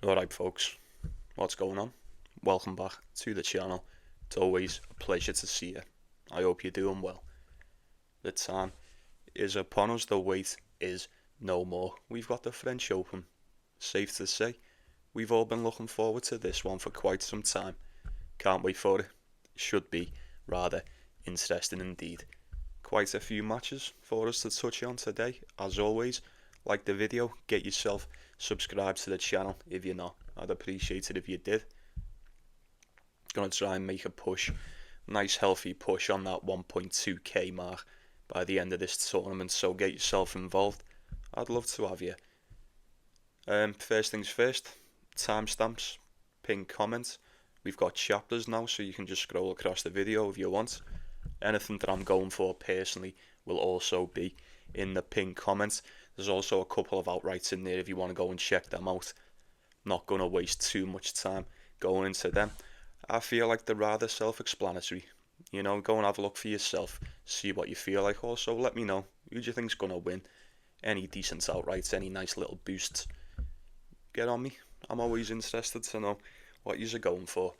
Alright folks, what's going on? Welcome back to the channel. It's always a pleasure to see you. I hope you're doing well. The time is upon us, the wait is no more. We've got the French Open. Safe to say, we've all been looking forward to this one for quite some time. Can't wait for it. Should be rather interesting indeed. Quite a few matches for us to touch on today. As always, like the video, get yourself subscribed to the channel if you're not. I'd appreciate it if you did. Gonna try and make a push, nice healthy push on that 1.2k mark by the end of this tournament, so get yourself involved. I'd love to have you. First things first, timestamps, pin comments. We've got chapters now, so you can just scroll across the video if you want. Anything that I'm going for personally will also be in the pinned comments. There's also a couple of outrights in there if you want to go and check them out. Not going to waste too much time going into them. I feel like they're rather self-explanatory. You know, go and have a look for yourself, see what you feel like. Also, let me know who do you think's going to win. Any decent outrights, any nice little boosts. Get on me. I'm always interested to know what you're going for.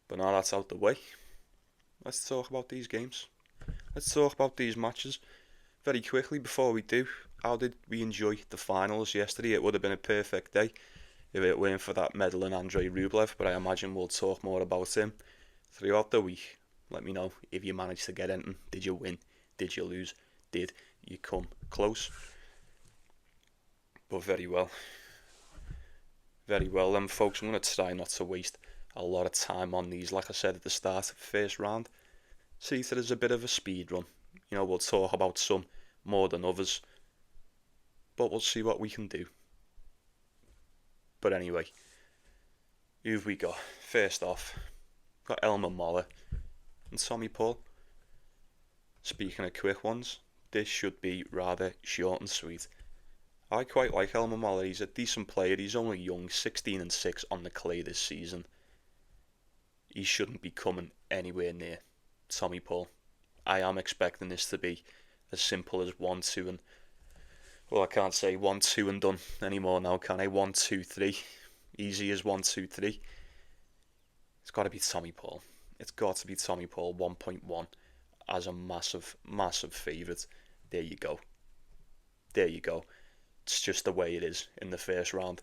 But now that's out the way, let's talk about these games. Let's talk about these matches. Very quickly before we do, how did we enjoy the finals yesterday? It would have been a perfect day if it weren't for that medal in Andrei Rublev, but I imagine we'll talk more about him throughout the week. Let me know if you managed to get anything. Did you win? Did you lose? Did you come close? But very well. Very well then folks, I'm going to try not to waste a lot of time on these. Like I said at the start of the first round, see if there's a bit of a speed run. You know, we'll talk about some more than others, but we'll see what we can do. But anyway, who've we got? First off, got Elmer Moller and Tommy Paul. Speaking of quick ones, this should be rather short and sweet. I quite like Elmer Moller. He's a decent player. He's only young, 16-6 on the clay this season. He shouldn't be coming anywhere near Tommy Paul. I am expecting this to be as simple as 1-2 and, well, I can't say 1-2 and done anymore now, can I? 1-2-3. Easy as 1-2-3. It's got to be Tommy Paul. It's got to be Tommy Paul 1.1 as a massive, massive favourite. There you go. There you go. It's just the way it is in the first round.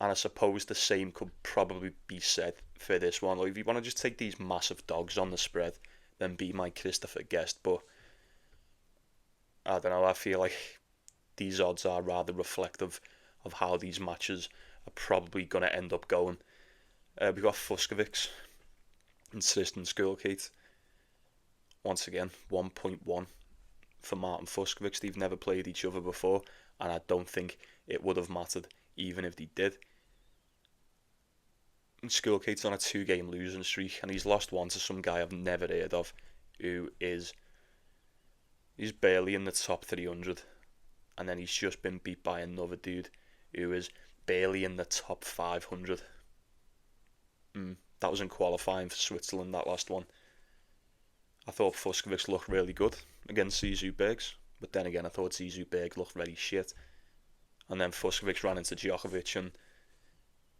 And I suppose the same could probably be said for this one. Like, if you want to just take these massive dogs on the spread, then be my Christopher Guest. But I don't know, I feel like these odds are rather reflective of how these matches are probably going to end up going. We've got Fuscovics and Schoolkate. Once again, 1.1 for Martin Fuscovics. They've never played each other before, and I don't think it would have mattered even if they did. And Schoolkate's on a 2-game losing streak, and he's lost one to some guy I've never heard of, he's barely in the top 300, and then he's just been beat by another dude who is barely in the top 500. That was in qualifying for Switzerland, that last one. I thought Fuscovics looked really good against Bergs, but then again I thought Bergs looked very shit. And then Fuscovics ran into Djokovic, and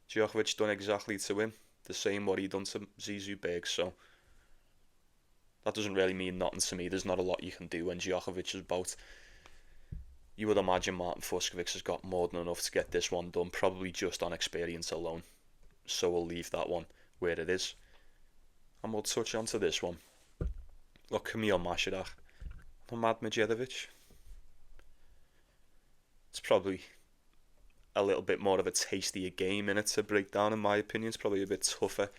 Djokovic done exactly to him the same what he done to Bergs, so that doesn't really mean nothing to me. There's not a lot you can do when Djokovic is about. You would imagine Martin Fuscovics has got more than enough to get this one done, probably just on experience alone. So we'll leave that one where it is. And we'll touch on to this one. Look, Kamil Majchrzak and Medjedovic. It's probably a little bit more of a tastier game in it to break down, in my opinion. It's probably a bit tougher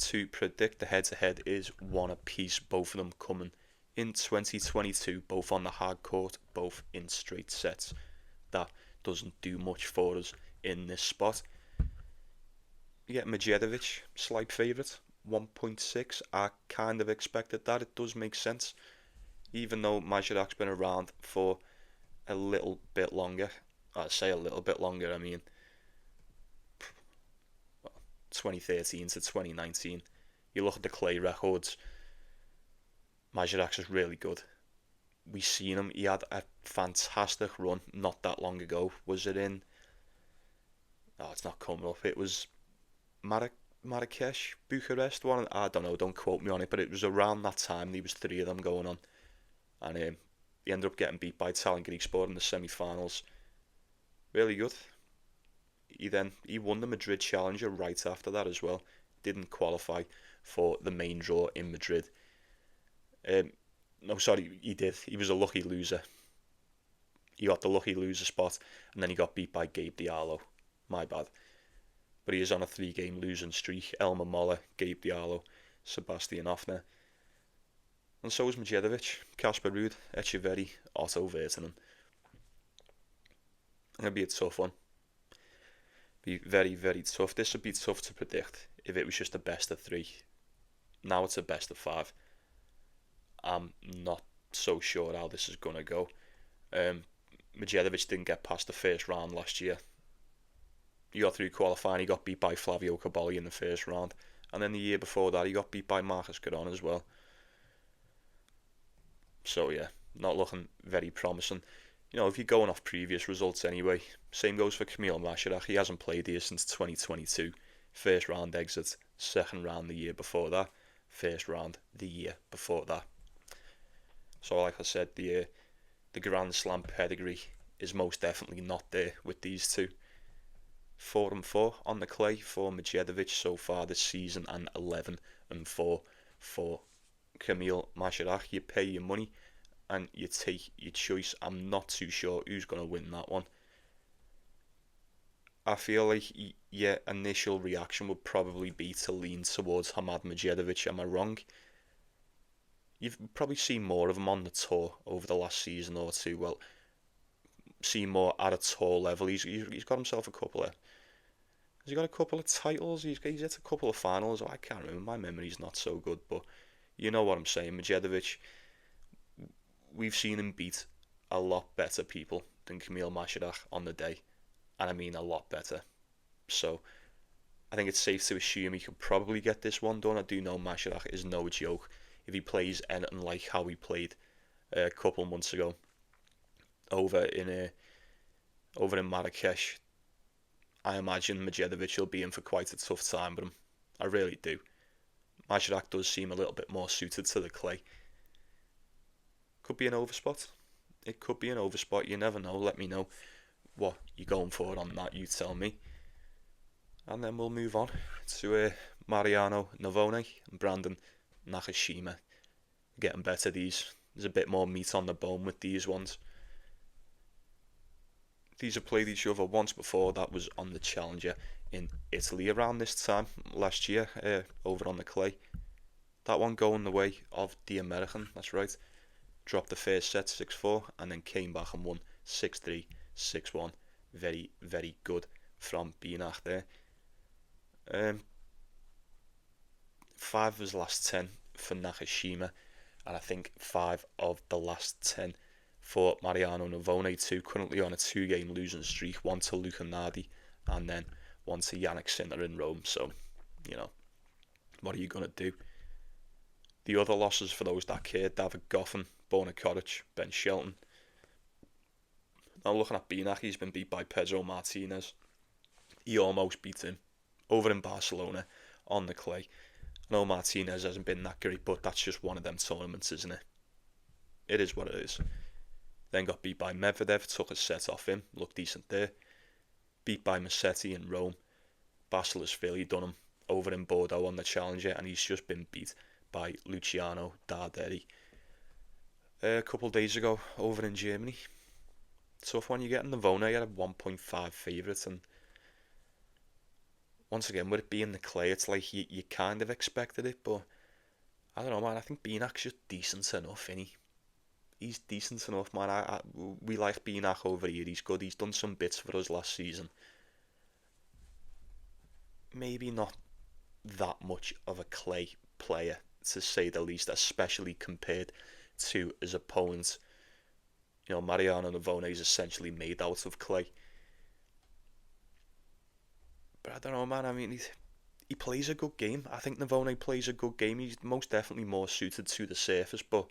to predict. The head-to-head is one apiece, both of them coming in 2022, both on the hard court, both in straight sets. That doesn't do much for us in this spot. You get Medjedovic, slight favourite, 1.6. I kind of expected that. It does make sense, even though Majchrzak's been around for a little bit longer. I say a little bit longer, I mean 2013 to 2019. You look at the clay records, Majchrzak is really good. We seen him, he had a fantastic run not that long ago. Was it in it's not coming up. It was Marrakesh, Bucharest one. I don't know, don't quote me on it, but it was around that time. There was 3 of them going on, and he ended up getting beat by Italian Greek Sport in the semi-finals. Really good. He won the Madrid Challenger right after that as well. Didn't qualify for the main draw in Madrid. No, sorry, he did. He was a lucky loser. He got the lucky loser spot, and then he got beat by Gabe Diallo. My bad. But he is on a 3-game losing streak. Elmer Moller, Gabe Diallo, Sebastian Offner. And so is Medjedovic, Casper Ruud, Echeverry, Otto Virtanen. It'll be a tough one. Be very, very tough. This would be tough to predict if it was just a best of 3. Now it's a best of 5. I'm not so sure how this is going to go. Medjedovic didn't get past the first round last year. He got through qualifying, he got beat by Flavio Cobolli in the first round. And then the year before that, he got beat by Marcus Giron as well. So yeah, not looking very promising. If you're going off previous results anyway, same goes for Kamil Majchrzak. He hasn't played here since 2022. First round exit, second round the year before that, first round the year before that. So like I said, the Grand Slam pedigree is most definitely not there with these two. 4-4 on the clay for Medjedovic so far this season, and 11-4 for Kamil Majchrzak. You pay your money and you take your choice. I'm not too sure who's going to win that one. I feel like your initial reaction would probably be to lean towards Hamad Medjedovic. Am I wrong? You've probably seen more of him on the tour over the last season or two. Well, seen more at a tour level. He's got himself a couple of... Has he got a couple of titles? He's hit a couple of finals. I can't remember. My memory's not so good, but you know what I'm saying. Medjedovic, we've seen him beat a lot better people than Kamil Majchrzak on the day. And I mean a lot better. So I think it's safe to assume he could probably get this one done. I do know Majchrzak is no joke. If he plays anything like how he played a couple of months ago over in Marrakesh, I imagine Medjedovic will be in for quite a tough time with him. I really do. Majchrzak does seem a little bit more suited to the clay. Could be an overspot. It could be an overspot. You never know. Let me know what you're going for on that. You tell me. And then we'll move on to Mariano Navone and Brandon Nakashima. Getting better, these. There's a bit more meat on the bone with these ones. These have played each other once before. That was on the Challenger in Italy around this time last year, over on the clay. That one going the way of the American, that's right. Dropped the first set 6-4 and then came back and won 6-3, 6-1. Very, very good from Binach there. 5 of his last 10 for Nakashima, and I think 5 of the last 10 for Mariano Navone too. Currently on a 2-game losing streak, one to Luca Nardi and then one to Yannick Sinner in Rome. So, what are you going to do? The other losses for those that care: David Goffin, Borna Koric, Ben Shelton. Now looking at Binach, he's been beat by Pedro Martinez. He almost beat him over in Barcelona on the clay. I know Martinez hasn't been that great, but that's just one of them tournaments, isn't it? It is what it is. Then got beat by Medvedev, took a set off him, looked decent there. Beat by Musetti in Rome. Basilis Philly done him over in Bordeaux on the Challenger, and he's just been beat by Luciano Darderi a couple of days ago over in Germany. Tough one. You get in Navone at a 1.5 favourite, and once again, with it being the clay, it's like you kind of expected it, but I don't know, man. I think Binach's just decent enough, innit? He's decent enough, man. We like Binach over here. He's good. He's done some bits for us last season. Maybe not that much of a clay player, to say the least, especially compared to his opponents. Mariano Navone is essentially made out of clay. But I don't know, man. I mean, he plays a good game. I think Navone plays a good game. He's most definitely more suited to the surface, but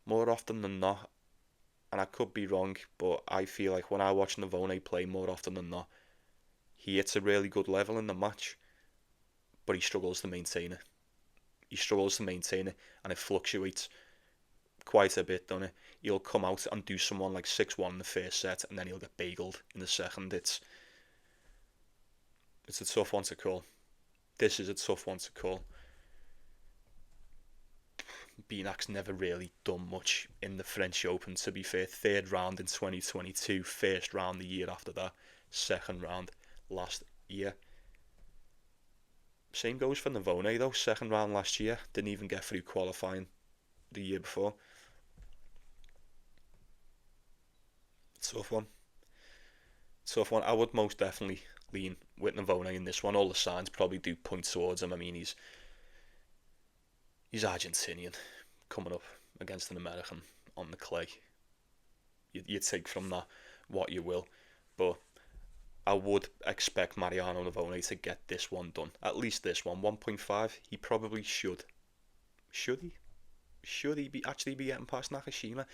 more often than not, and I could be wrong, but I feel like when I watch Navone play, more often than not, He hits a really good level in the match, but he struggles to maintain it. And it fluctuates quite a bit, doesn't it? He'll come out and do someone like 6-1 in the first set, and then he'll get bageled in the second. It's a tough one to call. This is a tough one to call. Binak's never really done much in the French Open, to be fair. Third round in 2022, first round the year after that, second round last year. Same goes for Navone though, second round last year, didn't even get through qualifying the year before. Tough one. I would most definitely lean with Navone in this one. All the signs probably do point towards him. I mean, he's Argentinian, coming up against an American on the clay. You take from that what you will, but I would expect Mariano Navone to get this one done. At least this one, 1.5. He probably should. Should he? Should he actually be getting past Nakashima?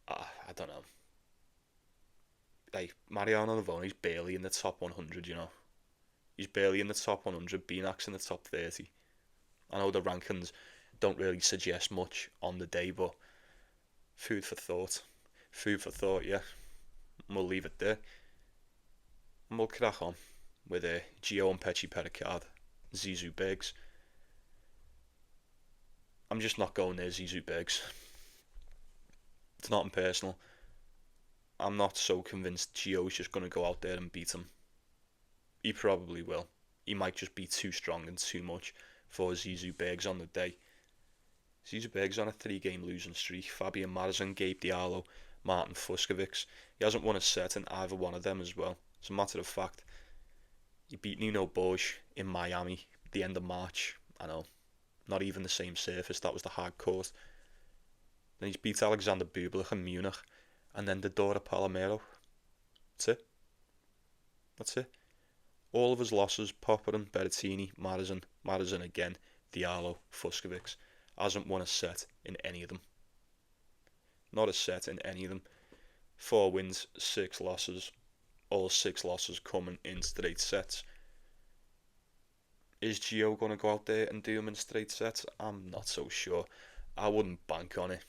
I don't know. Like, Mariano Navone's barely in the top 100, you know. He's barely in the top 100. Binak's in the top 30. I know the rankings don't really suggest much on the day, but food for thought. Yeah. And we'll leave it there. And we'll crack on with Gio and Pechi Pericard, Zizou Bergs. I'm just not going near Zizou Bergs. It's not impersonal. I'm not so convinced Gio's just going to go out there and beat him. He probably will. He might just be too strong and too much for Zizou Bergs on the day. Zizou Bergs on a 3-game losing streak. Fabian Marozsan, Gabe Diallo, Martin Fuscovics. He hasn't won a set in either one of them as well. As a matter of fact, he beat Nino Borg in Miami at the end of March. I know, not even the same surface. That was the hard court. Then he's beat Alexander Bublik in Munich, and then Dodora Palomero. That's it. All of his losses: Popperin, Berrettini, Marozsan again, Diallo, Fuscovics. Hasn't won a set in any of them. Not a set in any of them. 4 wins, 6 losses. All 6 losses coming in straight sets. Is Gio going to go out there and do them in straight sets? I'm not so sure. I wouldn't bank on it.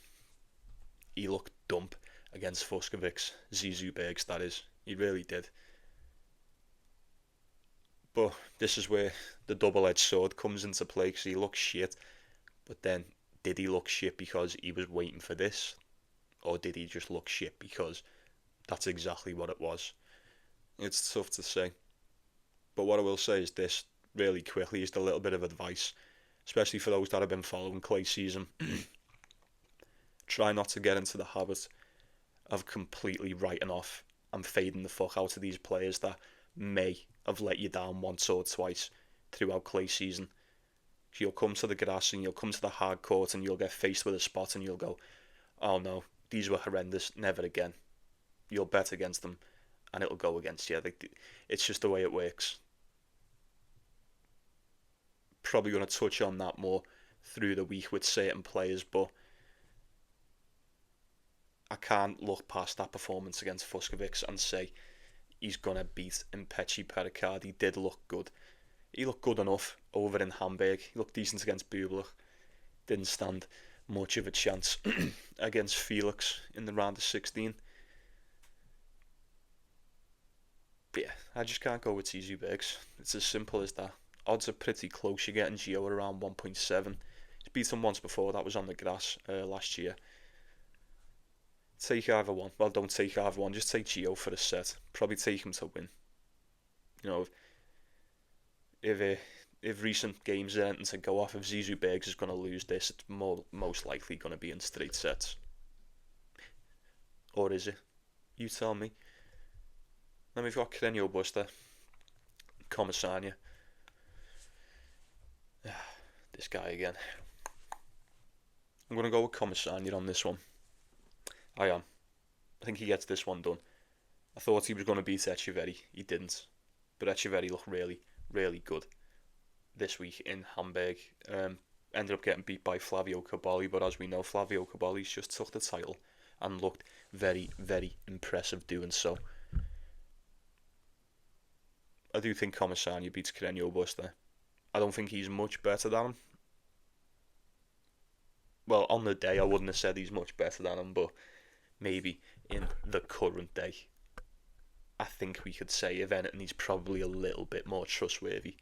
He looked dump against Fuscovics, Zizou Bergs, that is. He really did. But this is where the double-edged sword comes into play, because he looked shit. But then, did he look shit because he was waiting for this? Or did he just look shit because that's exactly what it was? It's tough to say. But what I will say is this, really quickly, is a little bit of advice, especially for those that have been following clay season. Try not to get into the habit of completely writing off and fading the fuck out of these players that may have let you down once or twice throughout clay season. You'll come to the grass and you'll come to the hard court and you'll get faced with a spot and you'll go, oh no, these were horrendous, never again. You'll bet against them and it'll go against you. It's just the way it works. Probably going to touch on that more through the week with certain players, but I can't look past that performance against Fuscovics and say he's going to beat Pechi Pericard. He did look good. He looked good enough over in Hamburg. He looked decent against Bublik. Didn't stand much of a chance against Felix in the round of 16. But yeah, I just can't go with Zizou Bergs. It's as simple as that. Odds are pretty close. You're getting Gio around 1.7. He's beaten once before. That was on the grass last year. Take either one. Well, don't take either one. Just take Gio for a set. Probably take him to win. You know, if recent games are anything to go off, if Zizou Bergs is going to lose this, it's most likely going to be in straight sets. Or is it? You tell me. Then we've got Carreño Buster, Comesana. This guy again. I'm going to go with Comesana on this one. I am. I think he gets this one done. I thought he was going to beat Echeverry. He didn't. But Echeverry looked really, really good this week in Hamburg. Ended up getting beat by Flavio Cobolli, but as we know, Flavio Cobolli's just took the title and looked very, very impressive doing so. I do think Comesana beats Carreño Busta. I don't think he's much better than him. Well, on the day, I wouldn't have said he's much better than him, but maybe in the current day, I think we could say, if anything, he's probably a little bit more trustworthy.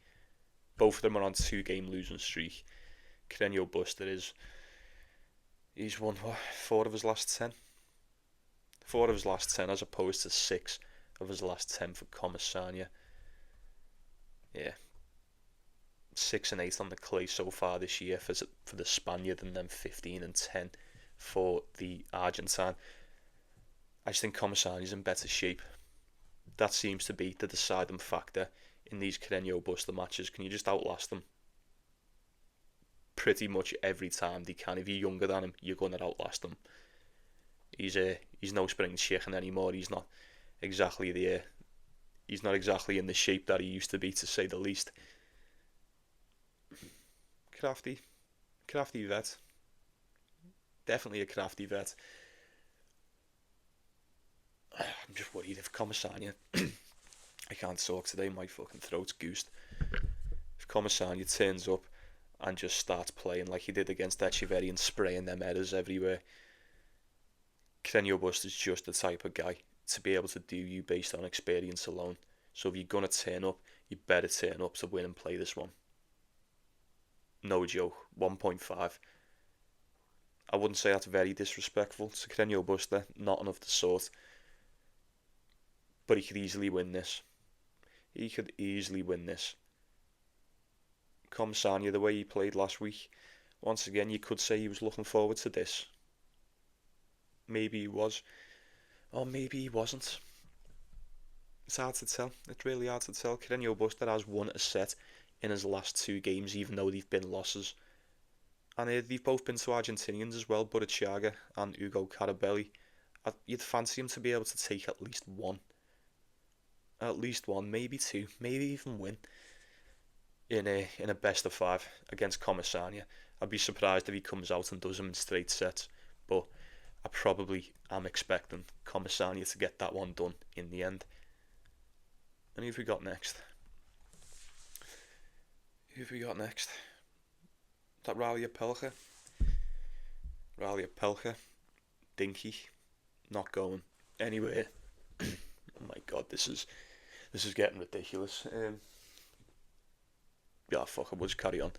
Both of them are on 2-game losing streak. Carreño Busta he's won 4 of his last 10. 4 of his last 10 as opposed to 6 of his last 10 for Comesana. Yeah. 6 and 8 on the clay so far this year for the Spaniard, and then 15 and 10 for the Argentine. I just think Comesana's in better shape. That seems to be the deciding factor in these Carreño Busta matches. Can you just outlast them? Pretty much every time they can. If you're younger than him, you're going to outlast him. He's no spring chicken anymore. He's not exactly in the shape that he used to be, to say the least. Crafty vet. Definitely a crafty vet. I'm just worried if Comesana I can't talk today, my fucking throat's goosed. If Comesana turns up and just starts playing like he did against Echeverri and spraying them headers everywhere, Carreño Busta's just the type of guy to be able to do you based on experience alone. So if you're going to turn up, you better turn up to win and play this one. No joke, 1.5. I wouldn't say that's very disrespectful to Carreño Busta, not enough to sort. But he could easily win this. Comesana, the way he played last week, once again, you could say he was looking forward to this. Maybe he was, or maybe he wasn't. It's hard to tell. It's really hard to tell. Carreño Busta has won a set in his last 2 games, even though they've been losses. And they've both been to Argentinians as well, Burruchaga and Ugo Carabelli. You'd fancy him to be able to take at least one. Maybe 2, maybe even win in a best of 5 against Comesana. I'd be surprised if he comes out and does them in straight sets, but I probably am expecting Comesana to get that one done in the end. And who have we got next? That Rally Opelka. Dinky. Not going anywhere. Oh my god, this is getting ridiculous. Fuck it, we'll just carry on.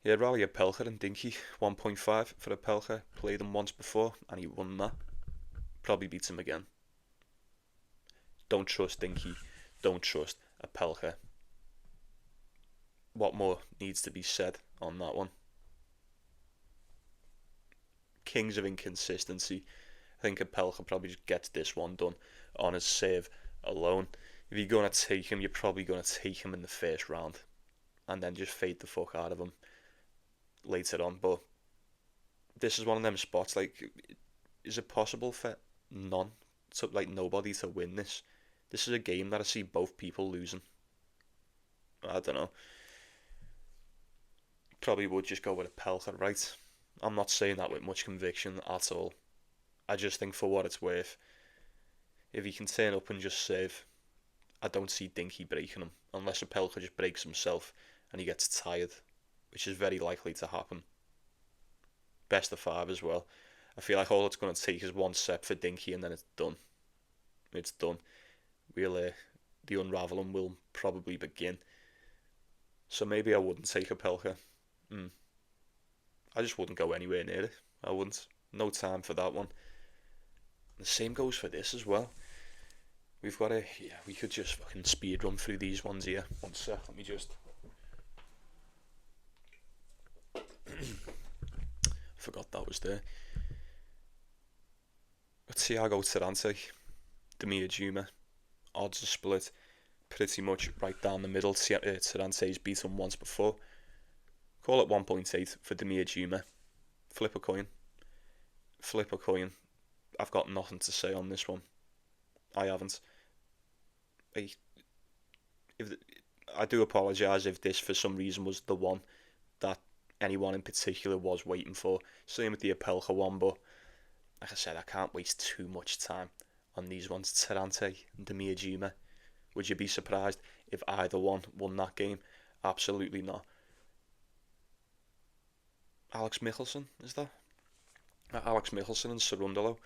Yeah, Rally Opelka and Dinky, 1.5 for Opelka. Played him once before and he won that. Probably beats him again. Don't trust Dinky. Don't trust Opelka. What more needs to be said on that one? Kings of inconsistency. I think Opelka probably just gets this one done on his serve alone. If you're going to take him, you're probably going to take him in the first round and then just fade the fuck out of him later on. But this is one of them spots, like, is it possible for nobody to win this? This is a game that I see both people losing. I don't know. Probably would just go with Opelka, right? I'm not saying that with much conviction at all. I just think, for what it's worth, if he can turn up and just serve, I don't see Dinky breaking him, unless Opelka just breaks himself and he gets tired, which is very likely to happen. Best of 5 as well. I feel like all it's going to take is one set for Dinky and then it's done. The unravelling will probably begin. So maybe I wouldn't take Opelka. I just wouldn't go anywhere near it. I wouldn't. No time for that one. The same goes for this as well. We've got we could just fucking speed run through these ones here. One sec, let me just... forgot that was there. Thiago Tirante, Demir Juma. Odds are split pretty much right down the middle. Tirante's beaten once before. Call it 1.8 for Demir Juma. Flip a coin. I've got nothing to say on this one. I haven't. I do apologise if this for some reason was the one that anyone in particular was waiting for. Same with the Opelka one, but like I said, I can't waste too much time on these ones. Tirante and Demir Juma, Would you be surprised if either one won that game? Absolutely not. Alex Michelsen, is that? Alex Michelsen and Cerundolo,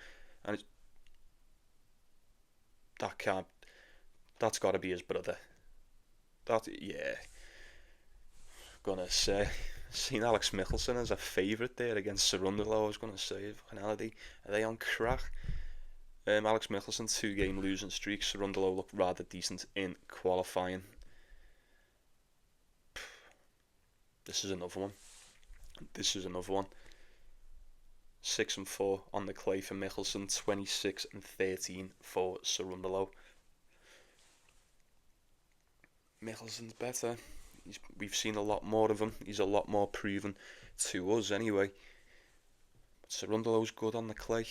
and that's got to be his brother. Gonna say, seen Alex Michelsen as a favourite there against Cerundolo. I was gonna say, fucking hell, are they on crack? Alex Michelsen 2-game losing streak. Cerundolo looked rather decent in qualifying. This is another one. 6-4 on the clay for Michelsen, 26-13 for Cerundolo. Michelsen's better. We've seen a lot more of him. He's a lot more proven to us anyway. But Cerundolo's good on the clay.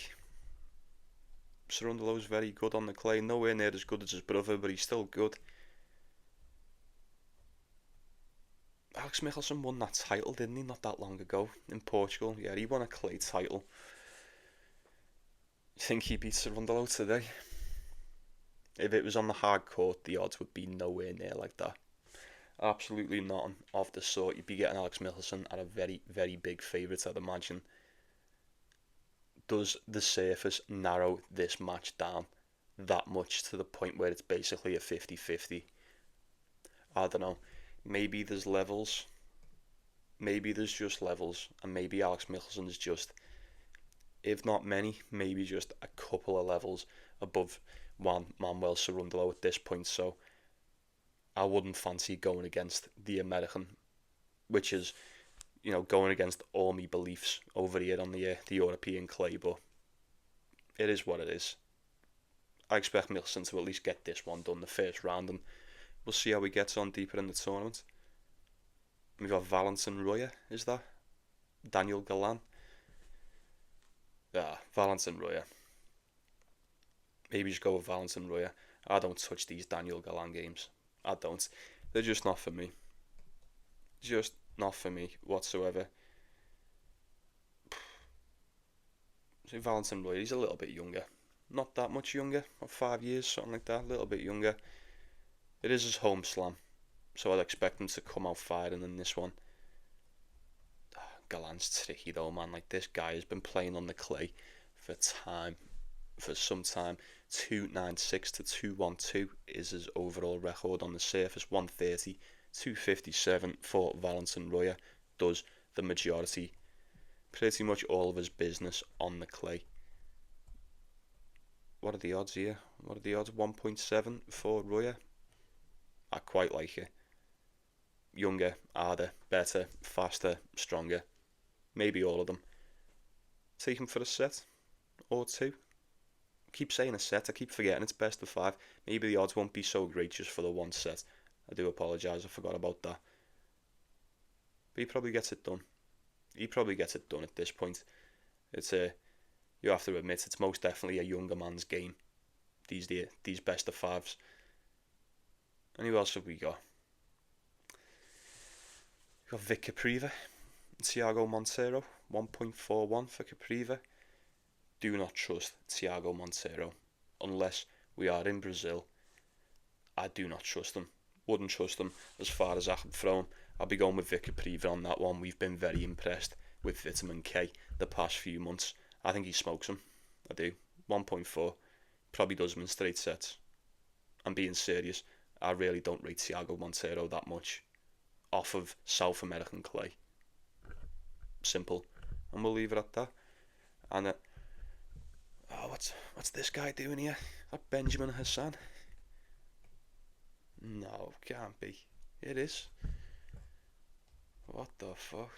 Cerundolo's very good on the clay. Nowhere near as good as his brother, but he's still good. Alex Michelsen won that title, didn't he, not that long ago in Portugal? Yeah, he won a clay title. You think he beats Cerundolo today? If it was on the hard court, the odds would be nowhere near like that. Absolutely nothing of the sort. You'd be getting Alex Michelsen at a very, very big favourite, I'd imagine. Does the surface narrow this match down that much to the point where it's basically a 50-50? I don't know. Maybe there's levels. Maybe there's just levels. And maybe Alex Michelsen is just, if not many, maybe just a couple of levels above Juan Manuel Cerundolo at this point. So I wouldn't fancy going against the American, which is, going against all my beliefs over here on the European clay, but it is what it is. I expect Michelsen to at least get this one done, the first round, and we'll see how he gets on deeper in the tournament. We've got Valentin Roya, is that? Daniel Galan. Valentin Roya. Maybe just go with Valentin Roya. I don't touch these Daniel Galan games. I don't. They're just not for me. Just not for me whatsoever. So Valentin Roya, he's a little bit younger. Not that much younger, about 5 years, something like that, a little bit younger. It is his home slam, so I'd expect him to come out firing in this one. Galan's tricky though, man. Like, this guy has been playing on the clay for some time. 296 to 212 is his overall record on the surface. 130, 257 for Valentin Roya. Does the majority, pretty much all of his business on the clay. What are the odds here? 1.7 for Roya. I quite like it. Younger, harder, better, faster, stronger. Maybe all of them. Take him for a set or two. I keep saying a set, I keep forgetting it's best of 5. Maybe the odds won't be so great just for the one set. I do apologise, I forgot about that. But he probably gets it done. At this point. It's you have to admit, it's most definitely a younger man's game. These best of 5s. And who else have we got? We've got Vic Kopriva and Thiago Monteiro. 1.41 for Kopriva. Do not trust Thiago Monteiro unless we are in Brazil. I do not trust him. Wouldn't trust him as far as I can throw him. I'll be going with Vic Kopriva on that one. We've been very impressed with Vitamin K the past few months. I think he smokes him. I do. 1.4. Probably does him in straight sets. I'm being serious. I really don't rate Thiago Monteiro that much off of South American clay. Simple. And we'll leave it at that. And what's this guy doing here? That Benjamin Hassan? No, can't be. It is. What the fuck?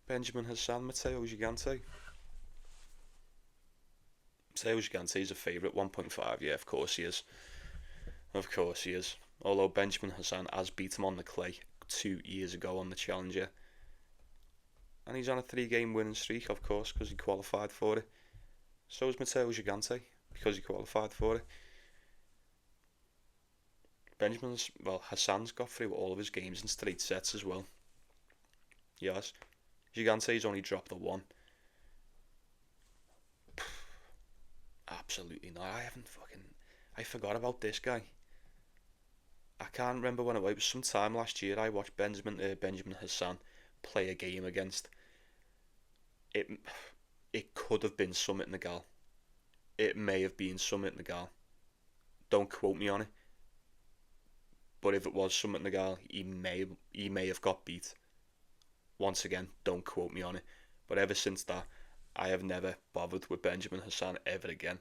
Benjamin Hassan, Matteo Gigante. Matteo Gigante is a favourite, 1.5. Yeah, of course he is. Although Benjamin Hassan has beat him on the clay 2 years ago on the Challenger. And he's on a 3-game winning streak, of course, because he qualified for it. So is Matteo Gigante, because he qualified for it. Hassan's got through all of his games in straight sets as well. Yes. Gigante's only dropped the one. Absolutely not. I forgot about this guy. I can't remember when it was sometime last year. I watched Benjamin Hassan play a game against it. It could have been Summit Nagal. It may have been Summit Nagal. Don't quote me on it. But if it was Summit Nagal, he may have got beat. Once again, don't quote me on it. But ever since that, I have never bothered with Benjamin Hassan ever again.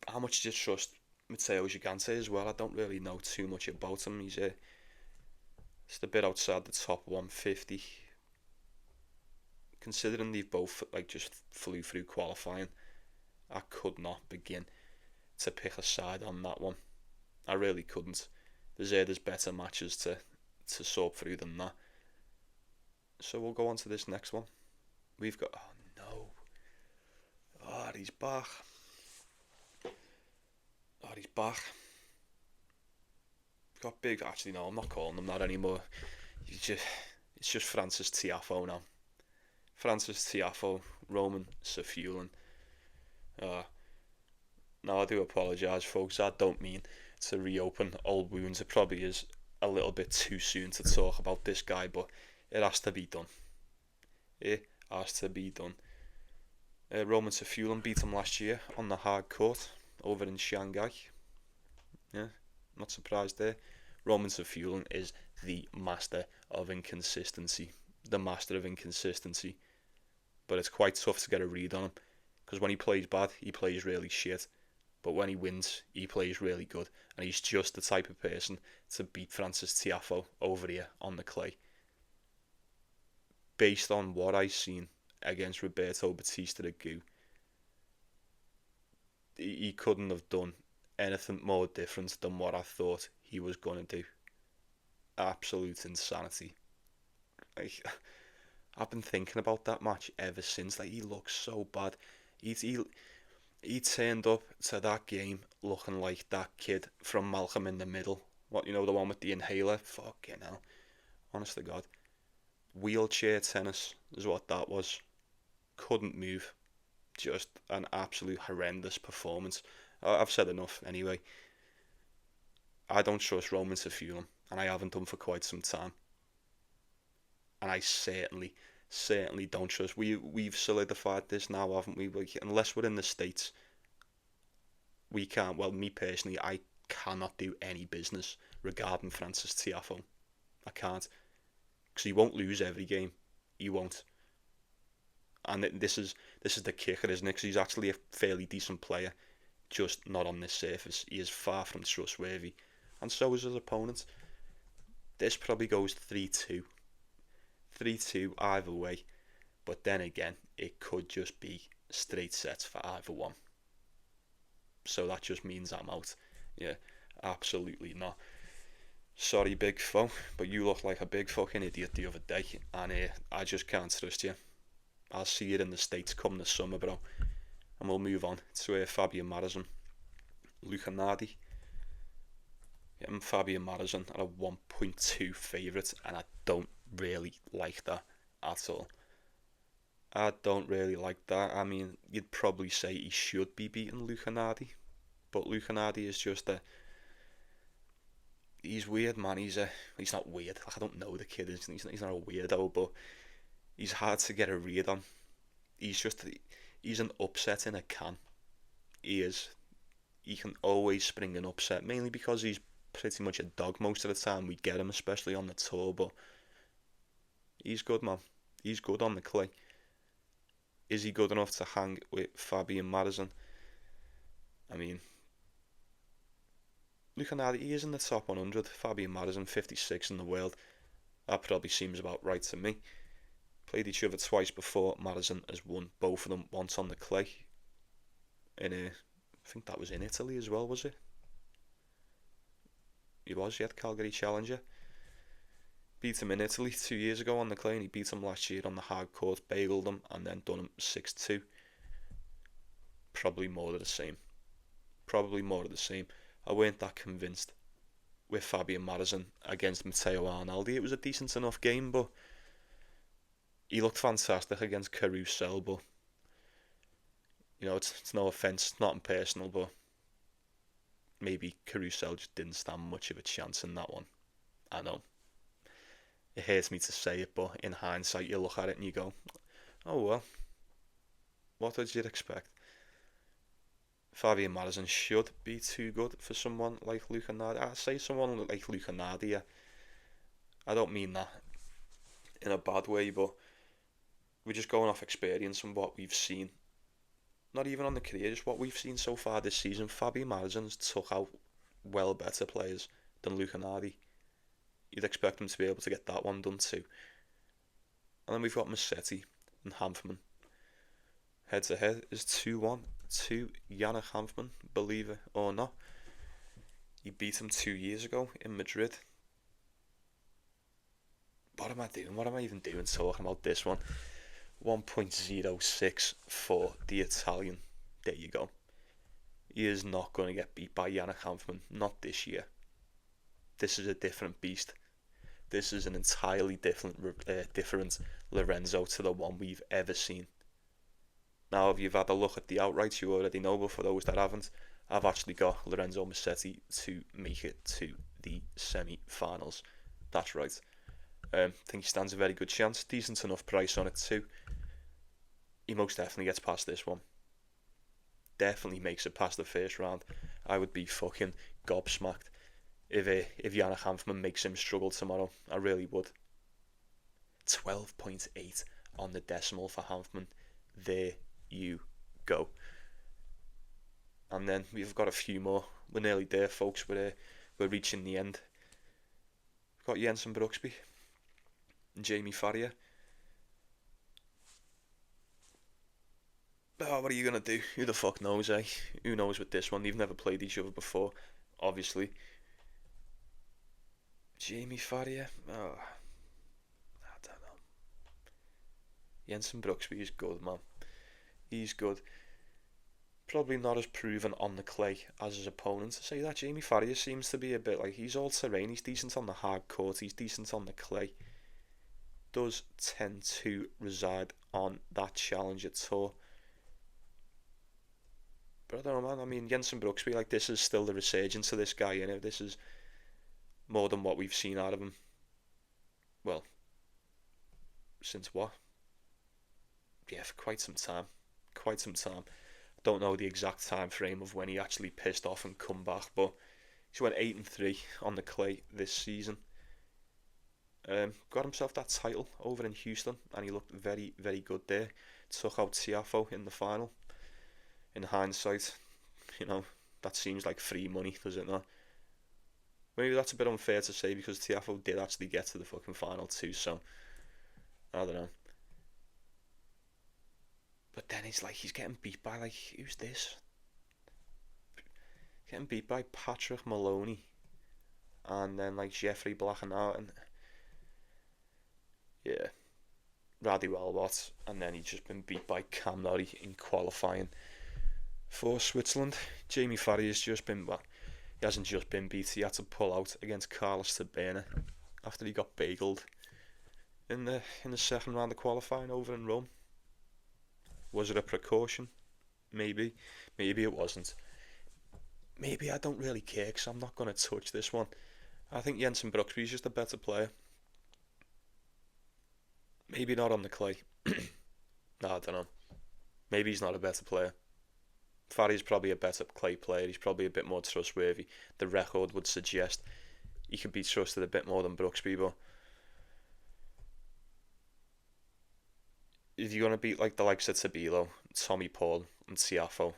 How much do you trust Matteo Gigante as well? I don't really know too much about him. He's just a bit outside the top 150. Considering they've both just flew through qualifying, I could not begin to pick a side on that one. I really couldn't. There's better matches to sort through than that. So we'll go on to this next one. We've got... Oh no. Oh, he's back. Oh, he's back. Got big... Actually, no, I'm not calling him that anymore. It's just Francis Tiafoe now. Francis Tiafoe, Roman Safiullin. Now, I do apologise, folks. I don't mean to reopen old wounds. It probably is a little bit too soon to talk about this guy, but it has to be done. It has to be done. Roman Safiullin beat him last year on the hard court over in Shanghai. Yeah, not surprised there. Roman Safiullin is the master of inconsistency. The master of inconsistency. But it's quite tough to get a read on him, because when he plays bad, he plays really shit. But when he wins, he plays really good. And he's just the type of person to beat Francis Tiafoe over here on the clay. Based on what I've seen against Roberto Batista Agut, he couldn't have done anything more different than what I thought he was going to do. Absolute insanity. I've been thinking about that match ever since. He looks so bad. He turned up to that game looking like that kid from Malcolm in the Middle. What, the one with the inhaler? Fucking hell. Honest to God. Wheelchair tennis is what that was. Couldn't move. Just an absolute horrendous performance. I've said enough anyway. I don't trust Roman Safiullin, and I haven't done for quite some time. And I certainly don't trust. We've solidified this now, haven't we? Unless we're in the States, we can't. Well, me personally, I cannot do any business regarding Francis Tiafoe. I can't, because he won't lose every game. He won't. And this is the kicker, isn't it? Because he's actually a fairly decent player, just not on this surface. He is far from trustworthy, and so is his opponent. This probably goes 3-2. 3-2 either way, but then again, it could just be straight sets for either one. So that just means I'm out. Yeah, absolutely not. Sorry, big foe, but you look like a big fucking idiot the other day, and I just can't trust you. I'll see you in the States come the summer, bro. And we'll move on to Fabian Marozsan. Luca Nardi. Fabian Marozsan at a 1.2 favourite, and I don't really like that at all. I don't really like that. I mean, you'd probably say he should be beating Luca Nardi, but Luca Nardi is just he's weird, man. He's not weird. I don't know the kid. He's not a weirdo, but he's hard to get a read on. He's an upset in a can. He is. He can always spring an upset, mainly because he's pretty much a dog most of the time. We get him, especially on the tour, but he's good, man. He's good on the clay. Is he good enough to hang with Fabian Marozsan? I mean, Luca Nardi, he is in the top 100. Fabian Marozsan, 56 in the world. That probably seems about right to me. Played each other twice before. Marozsan has won both of them once on the clay. I think that was in Italy as well, was it? He was, yeah, Calgary Challenger. Beat him in Italy 2 years ago on the clay, and he beat him last year on the hard court, bageled him, and then done him 6-2. Probably more of the same. I weren't that convinced with Fabian Marozsan against Matteo Arnaldi. It was a decent enough game, but he looked fantastic against Caruso, but it's no offence, it's not impersonal, but maybe Carousel just didn't stand much of a chance in that one. I know. It hurts me to say it, but in hindsight, you look at it and you go, oh well, what did you expect? Faria and Marozsan should be too good for someone like Luca Nardi. I say someone like Luca Nardi, yeah. I don't mean that in a bad way, but we're just going off experience and what we've seen. Not even on the career, just what we've seen so far this season. Faria Marozsan's took out well better players than Luca Nardi. You'd expect him to be able to get that one done too. And then we've got Musetti and Hanfmann. Head to head is 2-1 to Yannick Hanfmann, believe it or not. He beat him 2 years ago in Madrid. What am I doing? What am I even doing talking about this one? 1.06 for the Italian. There you go. He is not going to get beat by Yannick Hanfmann. Not this year. This is a different beast. This is an entirely different Lorenzo to the one we've ever seen. Now, if you've had a look at the outrights, you already know, but for those that haven't, I've actually got Lorenzo Musetti to make it to the semi-finals. That's right. I think he stands a very good chance. Decent enough price on it too. He most definitely gets past this one. Definitely makes it past the first round. I would be fucking gobsmacked if Yannick Hanfmann makes him struggle tomorrow. I really would. 12.8 on the decimal for Hanfmann. There you go. And then we've got a few more. We're nearly there, folks. We're reaching the end. We've got Jensen Brooksby and Jamie Faria. Oh, what are you going to do? Who the fuck knows, eh? Who knows with this one? They've never played each other before, obviously. Jamie Faria? Oh, I don't know. Jensen Brooksby is good, man. He's good. Probably not as proven on the clay as his opponent. To say that, Jamie Faria seems to be a bit like he's all terrain. He's decent on the hard court. He's decent on the clay. Does tend to reside on that Challenger Tour. But I don't know, man. I mean, Jensen Brooksby, like, this is still the resurgence of this guy, you know. This is more than what we've seen out of him. Well, since what? Yeah, for quite some time. Quite some time. I don't know the exact time frame of when he actually pissed off and come back, but he's went 8-3 on the clay this season. Got himself that title over in Houston, and he looked very, very good there. Took out Tiafoe in the final. In hindsight, you know, that seems like free money, does it not? Maybe that's a bit unfair to say because Tiafoe did actually get to the fucking final too, so I don't know. But then it's like he's getting beat by, like, who's this? Getting beat by Patrick Maloney and then like Jeffrey Blackenau and yeah, Radu Albot, and then he's just been beat by Cam Norrie in qualifying for Switzerland. Jamie Faria's just been, well, he hasn't just been beat, he had to pull out against Carlos Taberna after he got bageled in the second round of qualifying over in Rome. Was it a precaution? Maybe. Maybe it wasn't. Maybe I don't really care because I'm not going to touch this one. I think Jensen Brooksby is just a better player. Maybe not on the clay. No, I don't know. Maybe he's not a better player. Faria's probably a better clay player. He's probably a bit more trustworthy. The record would suggest he could be trusted a bit more than Brooksby, but if you're going to beat like the likes of Tabilo, Tommy Paul and Tiafoe,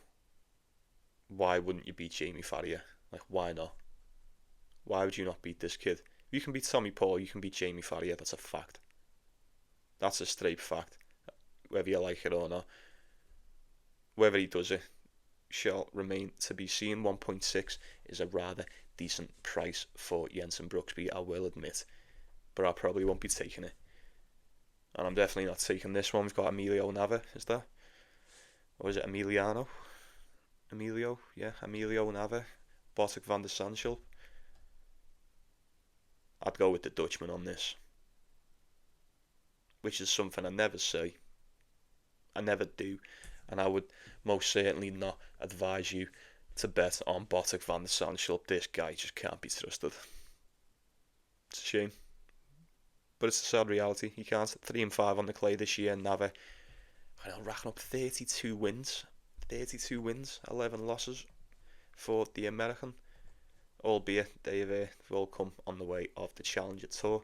why wouldn't you beat Jamie Faria? Like, why not? Why would you not beat this kid? If you can beat Tommy Paul, you can beat Jamie Faria. That's a fact. That's a straight fact, whether you like it or not. Whether he does it shall remain to be seen. 1.6 is a rather decent price for Jensen Brooksby, I will admit, but I probably won't be taking it. And I'm definitely not taking this one. We've got Emilio Nava, is there? Or is it Emiliano? Emilio Nava, Botic van der Sandschulp. I'd go with the Dutchman on this, which is something I never say. I never do, and I would most certainly not advise you to bet on Botic van der Sandschulp. This guy just can't be trusted. It's a shame. But it's a sad reality. He can't. 3-5 on the clay this year. Nava, racking up 32 wins. 32 wins, 11 losses for the American. Albeit they've all come on the way of the Challenger Tour.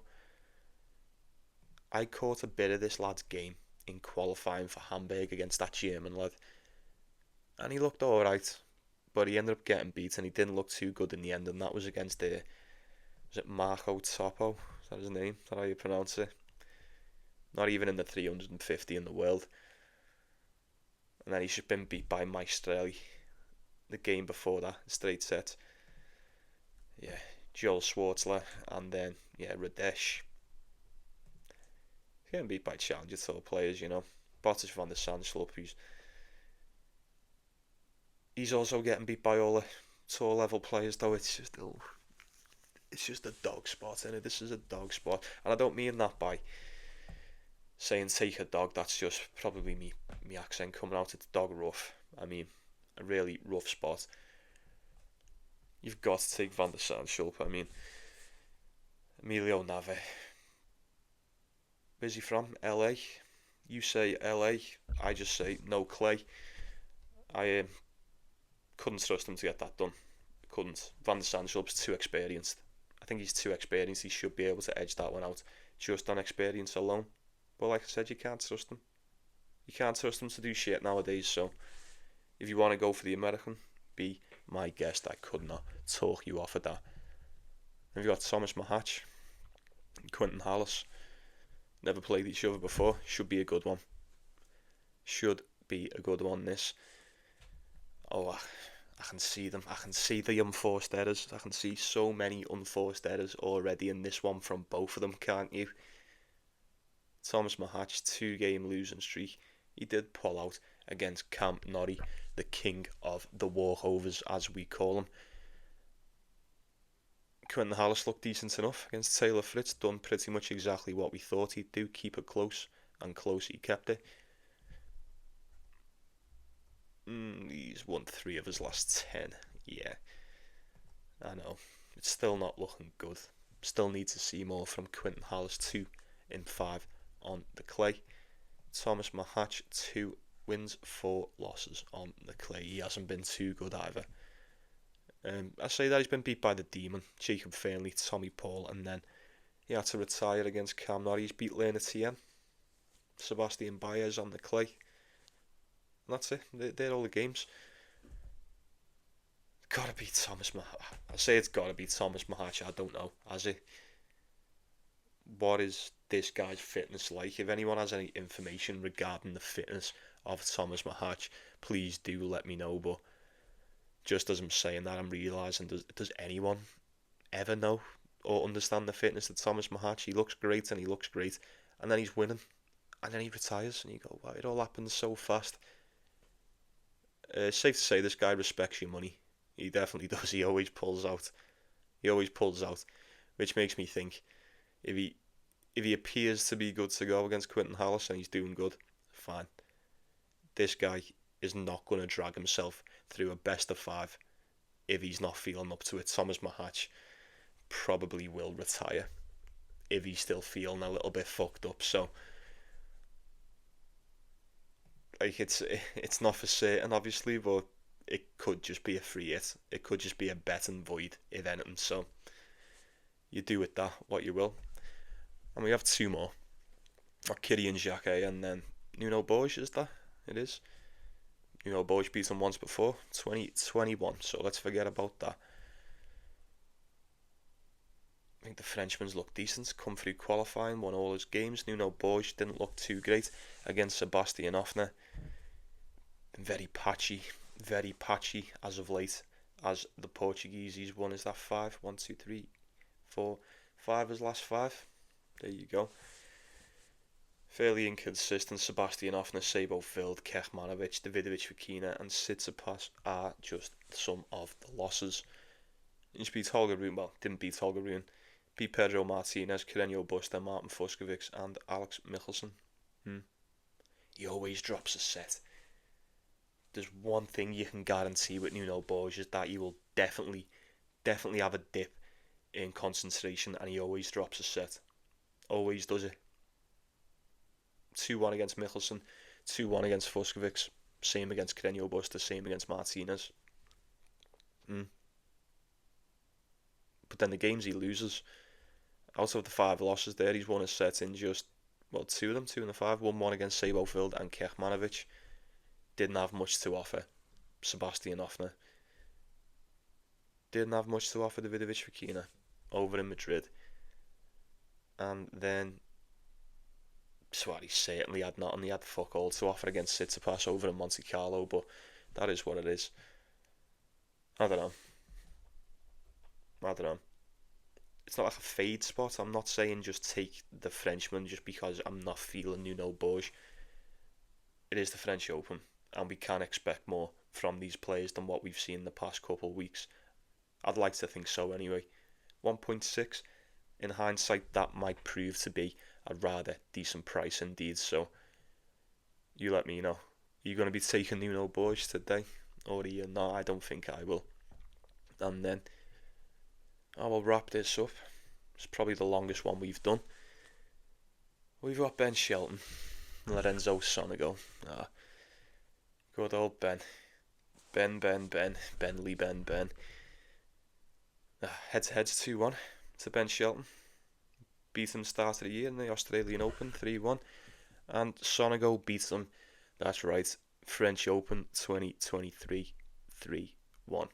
I caught a bit of this lad's game in qualifying for Hamburg against that German lad. And he looked alright. But he ended up getting beat and he didn't look too good in the end. And that was against was it Marco Topo? Is that his name? Is that how you pronounce it? Not even in the 350 in the world. And then he's just been beat by Majchrzak the game before that, straight set. Yeah, Joel Schwartzler and then, Radesh. He's getting beat by Challenger Tour players, Botic van der Sandschulp, he's also getting beat by all the tour level players, though. It's just a dog spot, innit? This is a dog spot. And I don't mean that by saying take a dog. That's just probably me accent coming out. It's dog rough. I mean, a really rough spot. You've got to take Van der Sandschulp. I mean, Emilio Nava. Where's he from? LA. You say LA. I just say no clay. I couldn't trust him to get that done. Couldn't. Van der Sandschulp's too experienced. I think he's too experienced. He should be able to edge that one out just on experience alone. But like I said, you can't trust him. You can't trust him to do shit nowadays. So if you want to go for the American, be my guest. I could not talk you off of that. Then you've got Thomas Mahach and Quentin Hallis. Never played each other before. Should be a good one. Should be a good one, this. Oh, I can see them. I can see the unforced errors. I can see so many unforced errors already in this one from both of them, can't you? Thomas Mahach, 2-game losing streak. He did pull out against Camp Norrie, the king of the walkovers, as we call him. Quentin Hallis looked decent enough against Taylor Fritz. Done pretty much exactly what we thought he'd do. Keep it close, and close he kept it. He's won 3 of his last 10. Yeah, I know. It's still not looking good. Still need to see more from Quentin Hallis. 2-5 on the clay. Thomas Mahach, 2 wins, 4 losses on the clay. He hasn't been too good either. I say that he's been beat by the Demon, Jacob Fernley, Tommy Paul, and then he had to retire against Cam Norrie. He's beat Lerner TM, Sebastian Baez on the clay. And that's it. They're all the games. Gotta be Thomas Mahach. I say it's gotta be Thomas Mahach. I don't know. Has it? What is this guy's fitness like? If anyone has any information regarding the fitness of Thomas Mahach, please do let me know. But just as I'm saying that, I'm realising, does anyone ever know or understand the fitness of Thomas Mahach? He looks great and he looks great, and then he's winning, and then he retires, and you go, wow, it all happens so fast. Safe to say this guy respects your money. He definitely does. He always pulls out. Which makes me think, if he appears to be good to go against Quentin Hallis and he's doing good, fine. This guy is not going to drag himself through a best of 5 if he's not feeling up to it. Thomas Mahach probably will retire if he's still feeling a little bit fucked up. So, like, it's not for certain, obviously, but it could just be a free hit. It could just be a bet and void, if anything. So, you do with that what you will. And we have 2 more. Kylian Jacquet and then Nuno Borges, is that? It is. Nuno Borges beat him once before, 2021, so let's forget about that. I think the Frenchman's looked decent, come through qualifying, won all his games. Nuno Borges didn't look too great against Sebastian Ofner. Been very patchy as of late, as the Portuguese. He's won, is that 5? 1, 2, 3, 4, 5 his last 5. There you go. Fairly inconsistent. Sebastian Ofner, Sabo Field, Kekmanovic, Davidovich Vakina, and Tsitsipas are just some of the losses. He beat Holger Rune, well, didn't beat Holger Rune. Beat Pedro Martinez, Carreño Busta, Martin Fuscovics, and Alex Michelsen. He always drops a set. there's one thing you can guarantee with Nuno Borges is that he will definitely have a dip in concentration, and he always drops a set. Always does it. 2-1 against Michelsen, 2-1 against Fuscovics, same against Carreño Busta, same against Martinez. But then the games he loses, out of the 5 losses there, he's won a set in just, 2 of them, 2 in the 5. 1-1 against Sabofield and Kekmanovic. Didn't have much to offer. Sebastian Offner. Didn't have much to offer Davidovich Fokina over in Madrid. And then Suarez certainly had nothing. He had fuck all to offer against Tsitsipas over in Monte Carlo, but that is what it is. I don't know. It's not like a fade spot. I'm not saying just take the Frenchman just because I'm not feeling Nuno Borges. It is the French Open, and we can expect more from these players than what we've seen in the past couple of weeks. I'd like to think so anyway. 1.6, in hindsight, that might prove to be a rather decent price indeed. So, you let me know. Are you going to be taking Nuno Borges today? Or are you not? I don't think I will. And then I will wrap this up. It's probably the longest one we've done. We've got Ben Shelton, Lorenzo Sonego. Good old Ben. Ben. Head-to-heads 2-1 to Ben Shelton. Beat him start of the year in the Australian Open 3-1. And Sonego beats him, that's right, French Open 2023 3-1.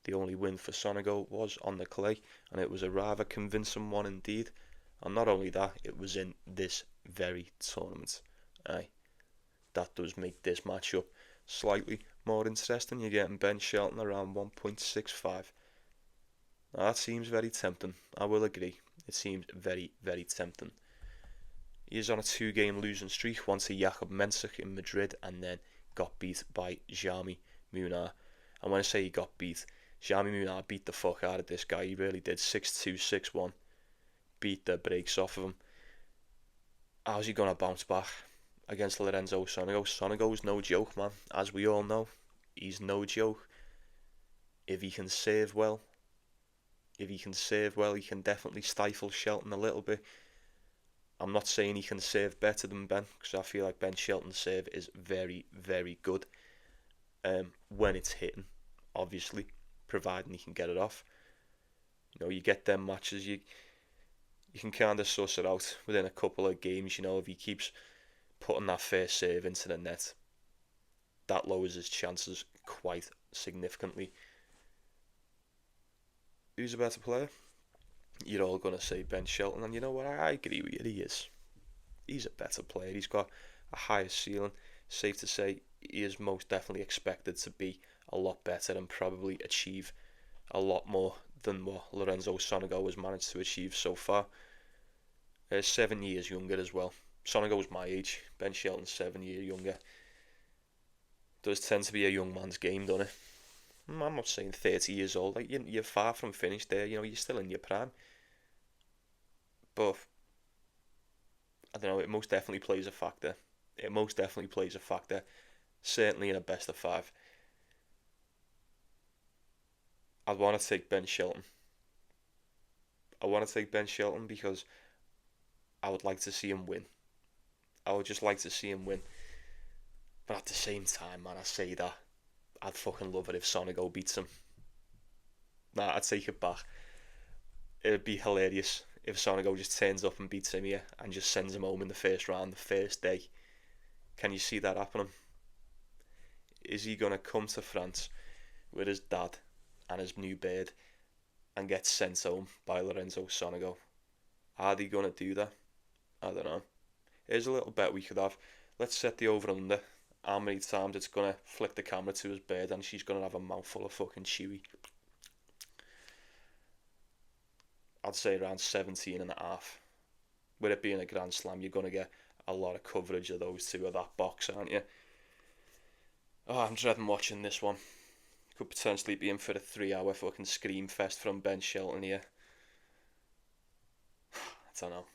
The only win for Sonego was on the clay, and it was a rather convincing one indeed. And not only that, it was in this very tournament. That does make this matchup slightly more interesting. You're getting Ben Shelton around 1.65. Now, that seems very tempting. I will agree. It seems very, very tempting. He is on a 2-game losing streak, once to Jakub Mensah in Madrid, and then got beat by Jaume Munar. And when I say he got beat, Jaume Munar beat the fuck out of this guy. He really did. 6-2, 6-1. Beat the brakes off of him. How's he going to bounce back against Lorenzo Sonego? Sonego's no joke, man. As we all know, he's no joke. If he can serve well, he can definitely stifle Shelton a little bit. I'm not saying he can serve better than Ben, because I feel like Ben Shelton's serve is very, very good. When it's hitting, obviously, providing he can get it off. You get them matches, you can kind of suss it out within a couple of games. If he keeps putting that first serve into the net, that lowers his chances quite significantly. Who's a better player? You're all going to say Ben Shelton, and you know what? I agree with you. He is. He's a better player. He's got a higher ceiling. Safe to say, he is most definitely expected to be a lot better and probably achieve a lot more than what Lorenzo Sonego has managed to achieve so far. 7 years younger as well. Sonego's my age. Ben Shelton's 7 years younger. Does tend to be a young man's game, doesn't it? I'm not saying 30 years old. Like, you're far from finished there. You're still in your prime. But I don't know. It most definitely plays a factor. Certainly in a best of 5. I'd want to take Ben Shelton. Because I would like to see him win. But at the same time, man, I say that I'd fucking love it if Sonego beats him. I'd take it back. It'd be hilarious if Sonego just turns up and beats him here and just sends him home in the first round, the first day. Can you see that happening? Is he going to come to France with his dad and his new bird and get sent home by Lorenzo Sonego? Are they going to do that? I don't know. Here's a little bet we could have. Let's set the over under. How many times it's going to flick the camera to his bird and she's going to have a mouthful of fucking chewy. I'd say around 17 and a half. With it being a Grand Slam, you're going to get a lot of coverage of those two of that box, aren't you? Oh, I'm dreading watching this one. Could potentially be in for a 3-hour fucking scream fest from Ben Shelton here. I don't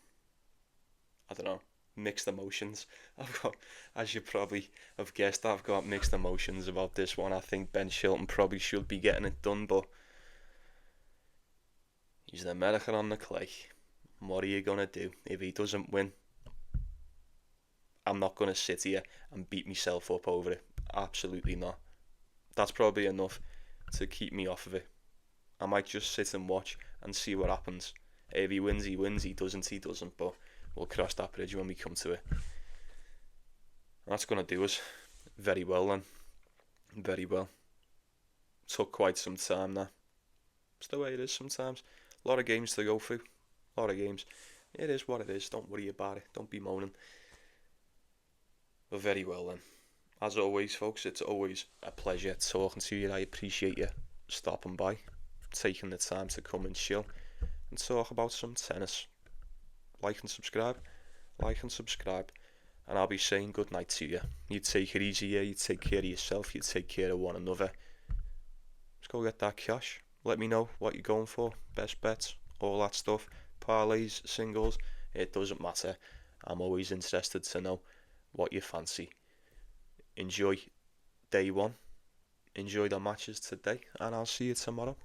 know. mixed emotions. I've got, as you probably have guessed, I've got mixed emotions about this one. I think Ben Shelton probably should be getting it done, but he's the American on the clay. What are you going to do? If he doesn't win, I'm not going to sit here and beat myself up over it. Absolutely not. That's probably enough to keep me off of it. I might just sit and watch and see what happens. If he wins, he wins. He doesn't, he doesn't. But we'll cross that bridge when we come to it. And that's going to do us very well then. Very well. Took quite some time now. It's the way it is sometimes. A lot of games to go through. A lot of games. It is what it is. Don't worry about it. Don't be moaning. But very well then. As always, folks, it's always a pleasure talking to you. I appreciate you stopping by, taking the time to come and chill and talk about some tennis. Like and subscribe. Like and subscribe. And I'll be saying good night to you. You take it easy here. You take care of yourself. You take care of one another. Let's go get that cash. Let me know what you're going for. Best bets. All that stuff. Parlays, singles. It doesn't matter. I'm always interested to know what you fancy. Enjoy day one. Enjoy the matches today. And I'll see you tomorrow.